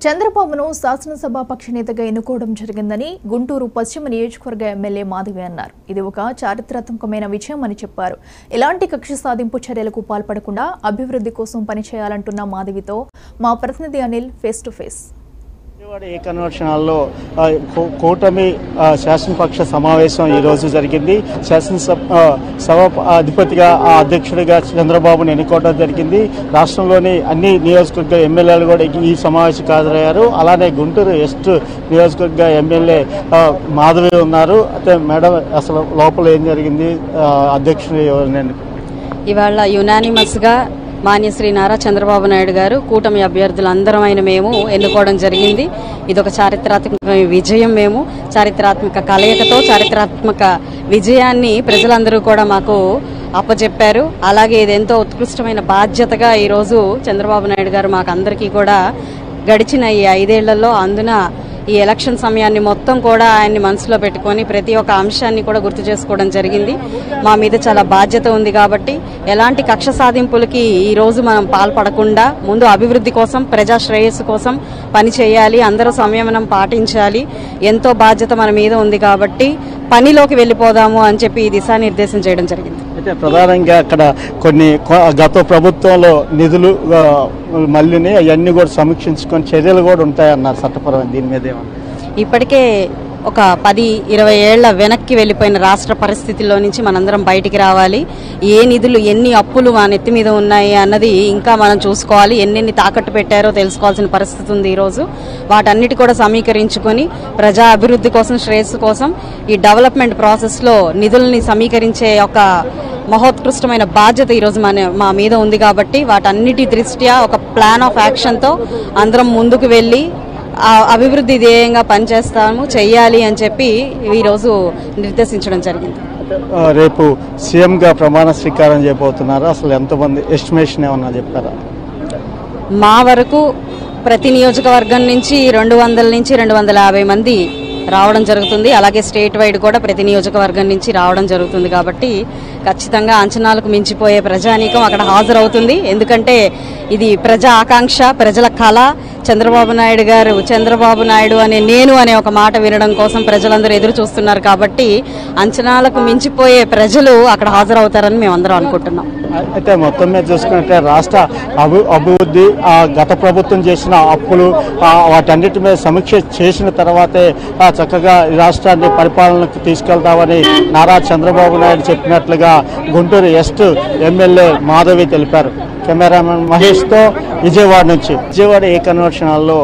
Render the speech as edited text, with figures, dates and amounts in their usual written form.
చంద్రబాబును శాసనసభాపక్ష నేతగా ఎన్నుకోవడం జరిగిందని గుంటూరు పశ్చిమ నియోజకవర్గ ఎమ్మెల్యే మాధవి అన్నారు. ఇది ఒక చారిత్రాత్మకమైన విజయం అని చెప్పారు. ఎలాంటి కక్ష సాధింపు చర్యలకు పాల్పడకుండా అభివృద్ధి కోసం పనిచేయాలంటున్న మాధవితో మా ప్రతినిధి Anil face to face. A conversion హాల్లో కూటమి శాసనపక్ష సమావేశం ఈ రోజు జరిగింది. శాసనసభ అధిపతిగా అధ్యక్షుడిగా చంద్రబాబును ఎన్నుకోవడం జరిగింది. రాష్ట్రంలోని అన్ని నియోజకవర్గ ఎమ్మెల్యేలు కూడా ఈ సమావేశం హాజరయ్యారు. అలానే గుంటూరు వెస్ట్ నియోజకవర్గ ఎమ్మెల్యే మాధవి ఉన్నారు. అయితే మేడం, అసలు లోపల ఏం జరిగింది? అధ్యక్షుడు ఇవాళ యునానిమస్గా మాన్యశ్రీ నారా చంద్రబాబు నాయుడు గారు కూటమి అభ్యర్థులందరమైన మేము ఎన్నుకోవడం జరిగింది. ఇదొక చారిత్రాత్మక విజయం. మేము చారిత్రాత్మక కలయికతో చారిత్రాత్మక విజయాన్ని ప్రజలందరూ కూడా మాకు అప్పచెప్పారు. అలాగే ఇది ఎంతో ఉత్కృష్టమైన బాధ్యతగా ఈరోజు చంద్రబాబు నాయుడు గారు మాకు అందరికీ కూడా గడిచిన ఈ 5 ఏళ్లలో అందున ఈ ఎలక్షన్ సమయాన్ని మొత్తం కూడా ఆయన్ని మనసులో పెట్టుకొని ప్రతి ఒక్క అంశాన్ని కూడా గుర్తు చేసుకోవడం జరిగింది. మా మీద చాలా బాధ్యత ఉంది కాబట్టి ఎలాంటి కక్ష సాధింపులకి ఈరోజు మనం పాల్పడకుండా ముందు అభివృద్ధి కోసం, ప్రజా శ్రేయస్సు కోసం పని చేయాలి. అందరూ సంయమనం పాటించాలి. ఎంతో బాధ్యత మన మీద ఉంది కాబట్టి పనిలోకి వెళ్ళిపోదాము అని చెప్పి ఈ దిశానిర్దేశం చేయడం జరిగింది. అయితే ప్రధానంగా అక్కడ కొన్ని గత ప్రభుత్వంలో నిధులు మళ్ళీ అవన్నీ కూడా సమీక్షించుకొని చర్యలు కూడా ఉంటాయన్నారు చట్టపరమైన. దీని మీద ఇప్పటికే ఒక 10-20 ఏళ్ల వెనక్కి వెళ్ళిపోయిన రాష్ట్ర పరిస్థితుల్లో నుంచి మనందరం బయటికి రావాలి. ఏ నిధులు, ఎన్ని అప్పులు మన నెత్తి మీద ఉన్నాయి అన్నది ఇంకా మనం చూసుకోవాలి. ఎన్నెన్ని తాకట్టు పెట్టారో తెలుసుకోవాల్సిన పరిస్థితి ఉంది. ఈరోజు వాటన్నిటి కూడా సమీకరించుకొని ప్రజా అభివృద్ధి కోసం, శ్రేయస్సు కోసం ఈ డెవలప్మెంట్ ప్రాసెస్లో నిధుల్ని సమీకరించే ఒక మహోత్కృష్టమైన బాధ్యత ఈరోజు మా మీద ఉంది. కాబట్టి వాటన్నిటి దృష్ట్యా ఒక ప్లాన్ ఆఫ్ యాక్షన్తో అందరం ముందుకు వెళ్ళి అభివృద్ధి ధ్యేయంగా పనిచేస్తాము, చెయ్యాలి అని చెప్పి ఈరోజు నిర్దేశించడం జరిగింది. రేపు సీఎంగా ప్రమాణ స్వీకారం చేయబోతున్నారు. అసలు ఎంతమంది ఎస్టిమేషన్ ఏమన్నా చెప్పారా? మా వరకు ప్రతి నియోజకవర్గం నుంచి 200 నుంచి 250 మంది రావడం జరుగుతుంది. అలాగే స్టేట్ వైడ్ కూడా ప్రతి నియోజకవర్గం నుంచి రావడం జరుగుతుంది. కాబట్టి ఖచ్చితంగా అంచనాలకు మించిపోయే ప్రజానీకం అక్కడ హాజరవుతుంది. ఎందుకంటే ఇది ప్రజా ఆకాంక్ష, ప్రజల కళ. చంద్రబాబు నాయుడు గారు, చంద్రబాబు నాయుడు నేను అనే ఒక మాట వినడం కోసం ప్రజలందరూ ఎదురు చూస్తున్నారు. కాబట్టి అంచనాలకు మించిపోయే ప్రజలు అక్కడ హాజరవుతారని మేమందరం అనుకుంటున్నాం. అయితే మొత్తం మీద చూసుకుంటే రాష్ట్ర అభివృద్ధి, గత ప్రభుత్వం చేసిన అప్పులు, వాటన్నిటి మీద సమీక్ష చేసిన తర్వాతే చక్కగా రాష్ట్రాన్ని పరిపాలనకు తీసుకెళ్తామని నారా చంద్రబాబు నాయుడు చెప్పినట్లుగా గుంటూరు వెస్ట్ ఎమ్మెల్యే మాధవి తెలిపారు. కెమెరామెన్ మహేష్తో విజయవాడ నుంచి. విజయవాడ ఏ కన్వర్షన్ హాల్లో